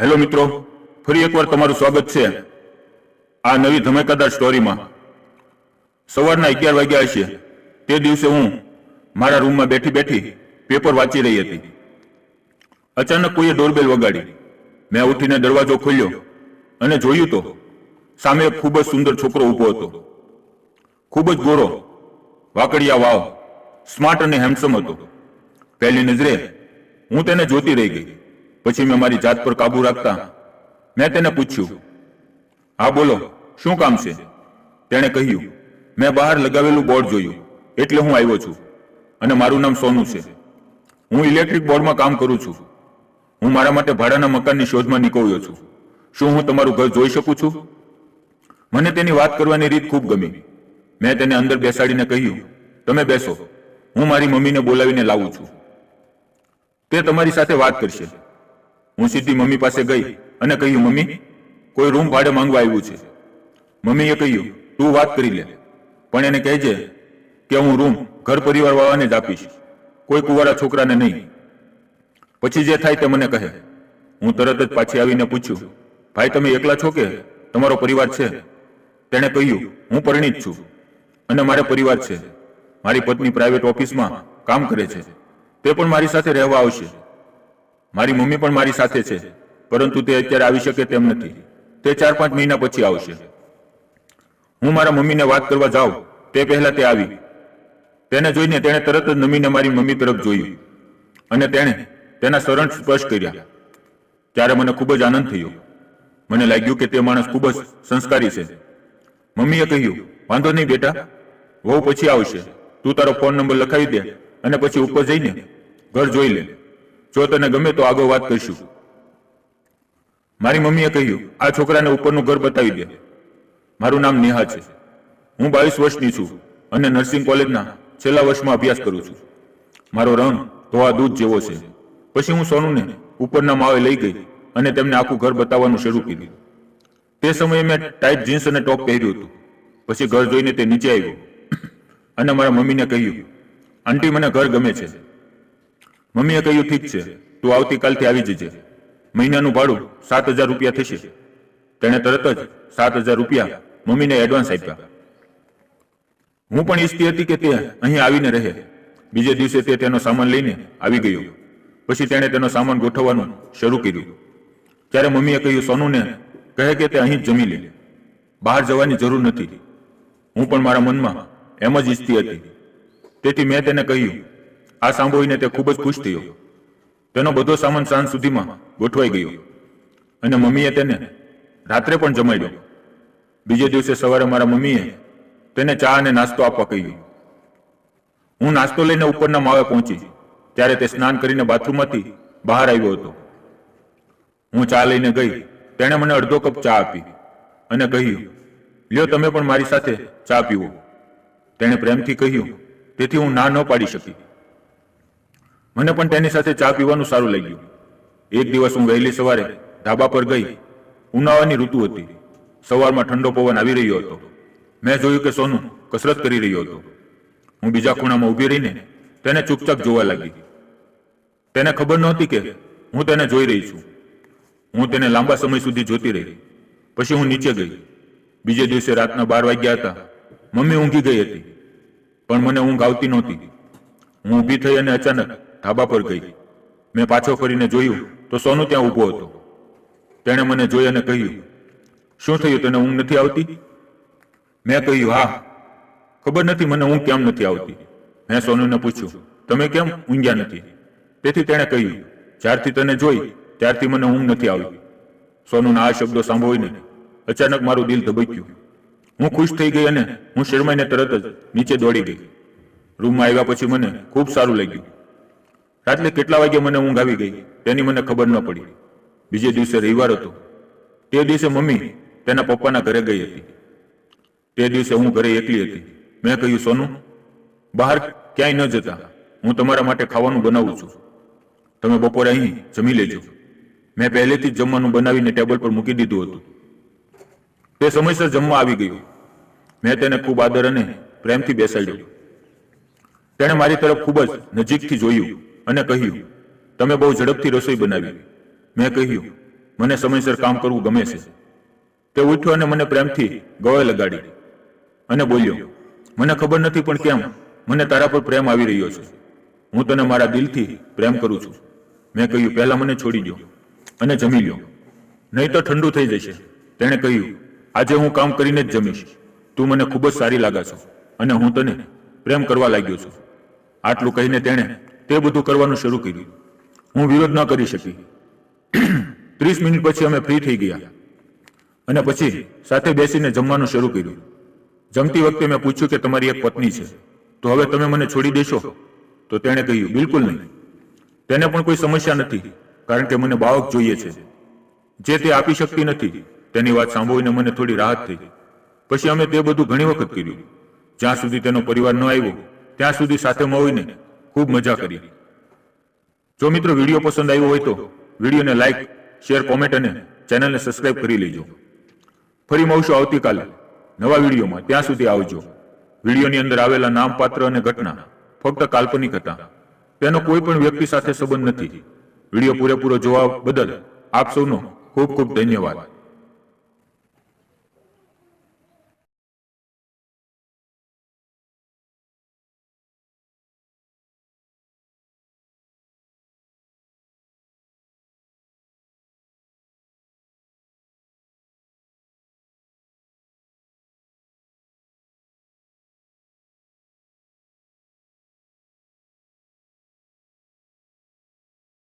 Hello મિત્રો, ફરી એકવાર તમારું સ્વાગત છે આ નવી ધમાકેદાર સ્ટોરીમાં। સવારના 11 વાગ્યા હશે તે દિવસે હું મારા રૂમમાં બેઠી બેઠી પેપર વાંચી રહી હતી। અચાનક કોઈએ ડોરબેલ વગાડી। મેં ઉઠીને દરવાજો ખોલ્યો અને જોયું તો સામે એક ખૂબ જ સુંદર છોકરો ઊભો હતો। ખૂબ જ ગોરો, વાકડિયા વાવ, સ્માર્ટ અને હેન્ડસમ હતો। પહેલી નજરે હું તેને જોતી રહી ગઈ। પછી મેં મારી જાત પર કાબુ રાખતા મેં તેને પૂછ્યું, હા બોલો, શું કામ છે? તેણે કહ્યું, મેં બહાર લગાવેલું બોર્ડ જોયું એટલે હું આવ્યો છું અને મારું નામ સોનુ છે। હું ઇલેક્ટ્રિક બોર્ડમાં કામ કરું છું। હું મારા માટે ભાડાના મકાનની શોધમાં નીકળ્યો છું। શું હું તમારું ઘર જોઈ શકું છું? મને તેની વાત કરવાની રીત ખૂબ ગમી। મેં તેને અંદર બેસાડીને કહ્યું, તમે બેસો, હું મારી મમ્મીને બોલાવીને લાવું છું, તે તમારી સાથે વાત કરશે। હું સીધી મમ્મી પાસે ગઈ અને કહ્યું, મમ્મી, કોઈ રૂમ ભાડે માંગવા આવ્યું છે। મમ્મીએ કહ્યું, તું વાત કરી લે, પણ એને કહેજે કે હું રૂમ ઘર પરિવાર વાળાને જ આપીશ, કોઈ કુંવારા છોકરાને નહીં। પછી જે થાય તે મને કહે। હું તરત જ પાછી આવીને પૂછ્યું, ભાઈ તમે એકલા છો કે તમારો પરિવાર છે? તેણે કહ્યું, હું પરિણીત છું અને મારે પરિવાર છે। મારી પત્ની પ્રાઇવેટ ઓફિસમાં કામ કરે છે, તે પણ મારી સાથે રહેવા આવશે। મારી મમ્મી પણ મારી સાથે છે, પરંતુ તે અત્યારે આવી શકે તેમ નથી, તે 4-5 મહિના પછી આવશે। હું મારા મમ્મીને વાત કરવા જાઉં તે પહેલા તે આવી। તેને જોઈને તેણે તરત જ નમીને મારી મમ્મી તરફ જોયું અને તેણે તેના શરણ સ્પર્શ કર્યા। ત્યારે મને ખૂબ જ આનંદ થયો। મને લાગ્યું કે તે માણસ ખૂબ જ સંસ્કારી છે। મમ્મીએ કહ્યું, વાંધો નહીં બેટા, વહુ પછી આવશે, તું તારો ફોન નંબર લખાવી દે અને પછી ઉપર જઈને ઘર જોઈ લે, જો તને ગમે તો આગળ વાત કરીશું। મારી મમ્મીએ કહ્યું, આ છોકરાને ઉપરનું ઘર બતાવી દે। મારું નામ નેહા છે, હું 22 વર્ષની છું અને નર્સિંગ કોલેજના છેલ્લા વર્ષમાં અભ્યાસ કરું છું। મારો રંગ ધોળા દૂધ જેવો છે। પછી હું સોનુને ઉપરના માળે લઈ ગઈ અને તેમને આખું ઘર બતાવવાનું શરૂ કર્યું। તે સમયે મેં ટાઈટ જીન્સ અને ટોપ પહેર્યું હતું। પછી ઘર જોઈને તે નીચે આવ્યો અને મારા મમ્મીને કહ્યું, આંટી મને ઘર ગમે છે। મમ્મીએ કહ્યું, ઠીક છે, તું આવતીકાલથી આવી જજે, મહિનાનું ભાડું 7,000 રૂપિયા થશે। તેણે તરત જ 7,000 રૂપિયા મમ્મીને એડવાન્સ આપ્યા। હું પણ ઈચ્છતી હતી કે તે અહીં આવીને રહે। બીજે દિવસે તે તેનો સામાન લઈને આવી ગયો। પછી તેણે તેનો સામાન ગોઠવવાનું શરૂ કર્યું। ત્યારે મમ્મીએ કહ્યું, સોનુને કહે કે તે અહીં જ જમી લે, બહાર જવાની જરૂર નથી। હું પણ મારા મનમાં એમ જ ઈચ્છતી હતી, તેથી મેં તેને કહ્યું। આ સાંભળીને તે ખૂબ જ ખુશ થયો। તેનો બધો સામાન સાંજ સુધીમાં ગોઠવાઈ ગયો અને મમ્મીએ તેને રાત્રે પણ જમાડ્યો। બીજે દિવસે સવારે મારા મમ્મીએ તેને ચા અને નાસ્તો આપવા કહ્યું। હું નાસ્તો લઈને ઉપરના માળે પહોંચી ત્યારે તે સ્નાન કરીને બાથરૂમમાંથી બહાર આવ્યો હતો। હું ચા લઈને ગઈ। તેણે મને અડધો કપ ચા આપી અને કહ્યું, લ્યો તમે પણ મારી સાથે ચા પીવો। તેણે પ્રેમથી કહ્યું, તેથી હું ના ન પાડી શકી। મને પણ તેની સાથે ચા પીવાનું સારું લાગ્યું। એક દિવસ હું વહેલી સવારે ધાબા પર ગઈ। ઉનાળાની ઋતુ હતી। સવારમાં ઠંડો પવન આવી રહ્યો હતો। મેં જોયું કે સોનુ કસરત કરી રહ્યો હતો। હું બીજા ખૂણામાં ઊભી રહીને તેને ચૂપચાપ જોવા લાગી। તેને ખબર નહોતી કે હું તેને જોઈ રહી છું। હું તેને લાંબા સમય સુધી જોતી રહી। પછી હું નીચે ગઈ। બીજે દિવસે રાતના 12 વાગ્યા હતા। મમ્મી ઊંઘી ગઈ હતી, પણ મને ઊંઘ આવતી નહોતી। હું ઊભી થઈ અને અચાનક ધાબા પર ગઈ। મેં પાછો ફરીને જોયું તો સોનુ ત્યાં ઊભો હતો। તેણે મને જોઈ અને કહ્યું, શું થયું, તને ઊંઘ નથી આવતી? મેં કહ્યું, હા, ખબર નથી મને ઊંઘ કેમ નથી આવતી। મેં સોનુને પૂછ્યું, તમે કેમ ઊંઘ્યા નથી? તેથી તેણે કહ્યું, જ્યારથી તને જોઈ ત્યારથી મને ઊંઘ નથી આવી। સોનુના આ શબ્દો સાંભળીને અચાનક મારું દિલ ધબક્યું। હું ખુશ થઈ ગઈ અને હું શરમાઈને તરત જ નીચે દોડી ગઈ। રૂમમાં આવ્યા પછી મને ખૂબ સારું લાગ્યું। રાત્રે કેટલા વાગે મને ઊંઘ આવી ગઈ તેની મને ખબર ન પડી। બીજે દિવસે રવિવાર હતો। તે દિવસે મમ્મી તેના પપ્પાના ઘરે ગઈ હતી। તે દિવસે હું ઘરે એકલી હતી। મેં કહ્યું, સોનુ, બહાર ક્યાંય ન જતા, હું તમારા માટે ખાવાનું બનાવું છું, તમે બપોરે અહીં જમી લેજો। મેં પહેલેથી જ જમવાનું બનાવીને ટેબલ પર મૂકી દીધું હતું। તે સમયસર જમવા આવી ગયો। મેં તેને ખૂબ આદર અને પ્રેમથી બેસાડ્યો। તેણે મારી તરફ ખૂબ જ નજીકથી જોયું અને કહ્યું, તમે બહુ ઝડપથી રસોઈ બનાવી। મેં કહ્યું, મને સમયસર કામ કરવું ગમે છે. તે ઉઠ્યો અને મને પ્રેમથી ગળે લગાડી અને બોલ્યો, મને ખબર નથી પણ કેમ મને તારા પર પ્રેમ આવી રહ્યો છે. હું તને મારા દિલથી પ્રેમ કરું છું. મેં કહ્યું, પહેલા મને છોડી દો અને જમી લ્યો, નહીં તો ઠંડુ થઈ જશે. તેણે કહ્યું, આજે હું કામ કરીને જ જમીશ. તું મને ખૂબ જ સારી લાગે છે અને હું તને પ્રેમ કરવા લાગ્યો છું. આટલું કહીને તેણે તે બધું કરવાનું શરૂ કર્યું. હું વિરોધ ન કરી શકી. 30 મિનિટ પછી અમે ફ્રી થઈ ગયા અને પછી સાથે બેસીને જમવાનું શરૂ કર્યું. જમતી વખતે મેં પૂછ્યું કે તમારી એક પત્ની છે, તો હવે તમે મને છોડી દેશો? તો તેણે કહ્યું, બિલકુલ નહીં. તેને પણ કોઈ સમસ્યા નથી, કારણ કે મને બાળક જોઈએ છે, જે તે આપી શકતી નથી. તેની વાત સાંભળીને મને થોડી રાહત થઈ. પછી અમે તે બધું ઘણી વખત કર્યું. જ્યાં સુધી તેનો પરિવાર ન આવ્યો ત્યાં સુધી સાથે મળીને ખૂબ મજા કરી. જો મિત્રો વિડીયો પસંદ આવ્યો હોય તો વિડીયોને લાઈક, શેર, કોમેન્ટ અને ચેનલને સબસ્ક્રાઇબ કરી લેજો. ફરી મળશું આવતીકાલે નવા વિડીયોમાં. ત્યાં સુધી આવજો. વિડીયોની અંદર આવેલા નામ, પાત્ર અને ઘટના ફક્ત કાલ્પનિક હતા. તેનો કોઈ પણ વ્યક્તિ સાથે સંબંધ નથી. વિડીયો પૂરેપૂરો જોવા બદલ આપ સૌનો ખૂબ ખૂબ ધન્યવાદ.